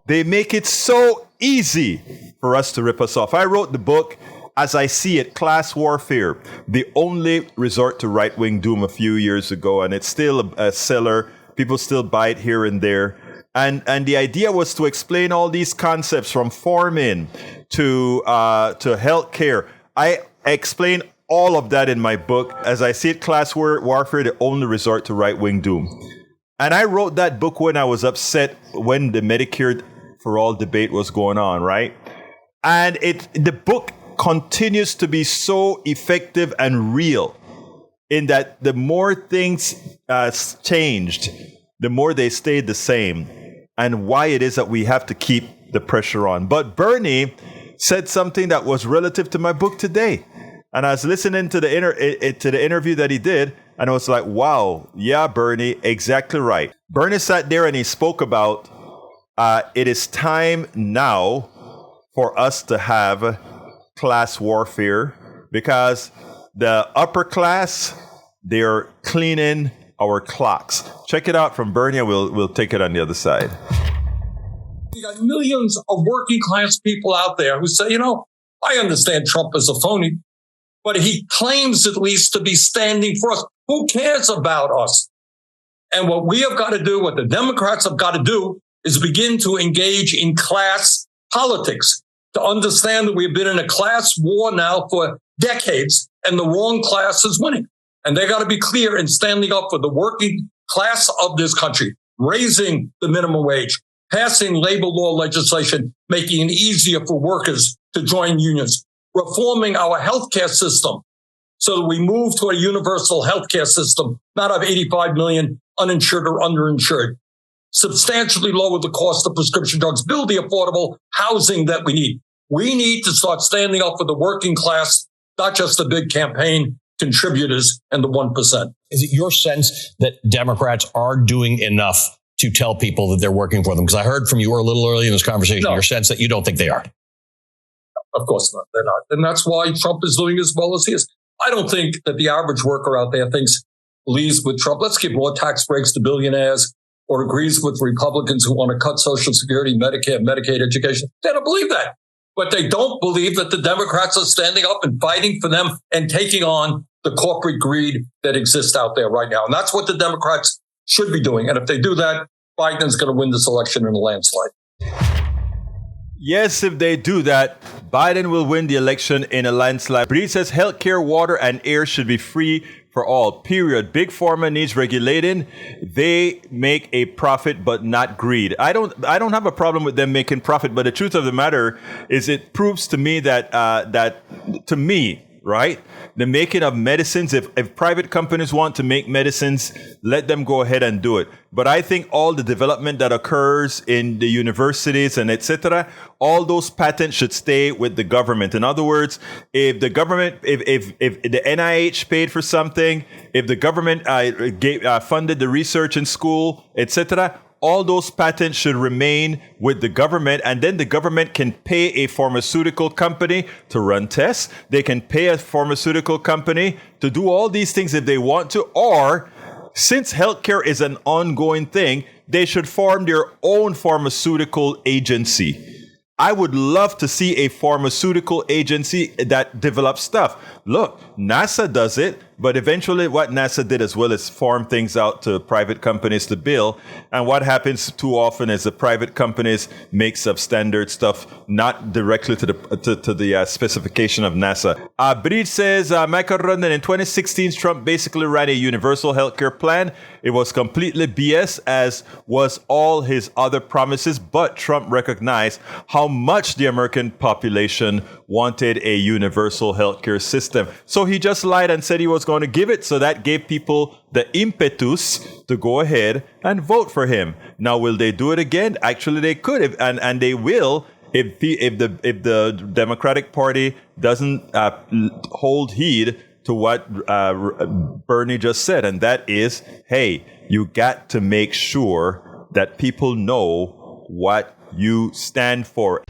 They make it so easy for us to rip us off. I wrote the book, As I See It, Class Warfare, the only resort to right-wing doom a few years ago, and it's still a seller. People still buy it here and there. And the idea was to explain all these concepts from farming to healthcare. I explain all of that in my book, As I See It, Class Warfare, the only resort to right-wing doom. And I wrote that book when I was upset when the Medicare for All debate was going on, right? And the book continues to be so effective and real in that the more things changed, the more they stayed the same, and why it is that we have to keep the pressure on. But Bernie said something that was relative to my book today. And I was listening to the interview that he did, and I was like, wow, yeah, Bernie, exactly right. Bernie sat there and he spoke about it is time now for us to have class warfare because the upper class, they're cleaning our clocks. Check it out from Bernie, and we'll take it on the other side. You got millions of working class people out there who say, I understand Trump is a phony, but he claims at least to be standing for us. Who cares about us? And what we have got to do, what the Democrats have got to do, is begin to engage in class politics, to understand that we've been in a class war now for decades, and the wrong class is winning. And they got to be clear in standing up for the working class of this country, raising the minimum wage, passing labor law legislation, making it easier for workers to join unions, reforming our healthcare system so that we move to a universal healthcare system, not have 85 million uninsured or underinsured, substantially lower the cost of prescription drugs, build the affordable housing that we need. We need to start standing up for the working class, not just the big campaign contributors and the 1%. Is it your sense that Democrats are doing enough to tell people that they're working for them? Because I heard from you a little early in this conversation, your sense that you don't think they are. Of course not. They're not. And that's why Trump is doing as well as he is. I don't think that the average worker out there believes with Trump, let's give more tax breaks to billionaires, or agrees with Republicans who want to cut Social Security, Medicare, Medicaid, education. They don't believe that. But they don't believe that the Democrats are standing up and fighting for them and taking on the corporate greed that exists out there right now. And that's what the Democrats should be doing. And if they do that, Biden's going to win this election in a landslide. Yes, if they do that, Biden will win the election in a landslide. But he says healthcare, water, and air should be free for all, period. Big pharma needs regulating. They make a profit, but not greed. I don't have a problem with them making profit, but the truth of the matter is it proves to me that right? The making of medicines, if private companies want to make medicines, let them go ahead and do it. But I think all the development that occurs in the universities and etc., all those patents should stay with the government. In other words, if the government, if the NIH paid for something, if the government funded the research in school, etc., all those patents should remain with the government, and then the government can pay a pharmaceutical company to run tests. They can pay a pharmaceutical company to do all these things if they want to, or since healthcare is an ongoing thing, they should form their own pharmaceutical agency. I would love to see a pharmaceutical agency that develops stuff. Look, NASA does it, but eventually what NASA did as well is farm things out to private companies to build. And what happens too often is the private companies make substandard stuff, not directly to the specification of NASA. Breed says, Michael Rondon, in 2016, Trump basically ran a universal healthcare plan. It was completely BS, as was all his other promises, but Trump recognized how much the American population wanted a universal healthcare system. So he just lied and said he was going to give it. So that gave people the impetus to go ahead and vote for him. Now, will they do it again? Actually, they could, and they will if the Democratic Party doesn't hold heed to what Bernie just said, and that is, hey, you got to make sure that people know what you stand for.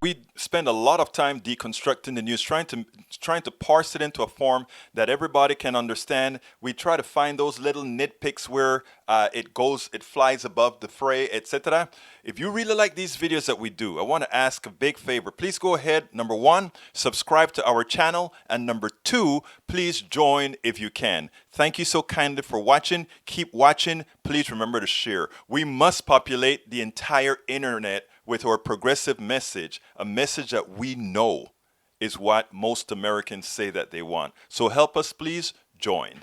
We spend a lot of time deconstructing the news, trying to parse it into a form that everybody can understand. We try to find those little nitpicks where it flies above the fray, etc. If you really like these videos that we do, I want to ask a big favor. Please go ahead. Number one, subscribe to our channel, and number two, please join if you can. Thank you so kindly for watching. Keep watching. Please remember to share. We must populate the entire internet with our progressive message, a message that we know is what most Americans say that they want. So help us, please join.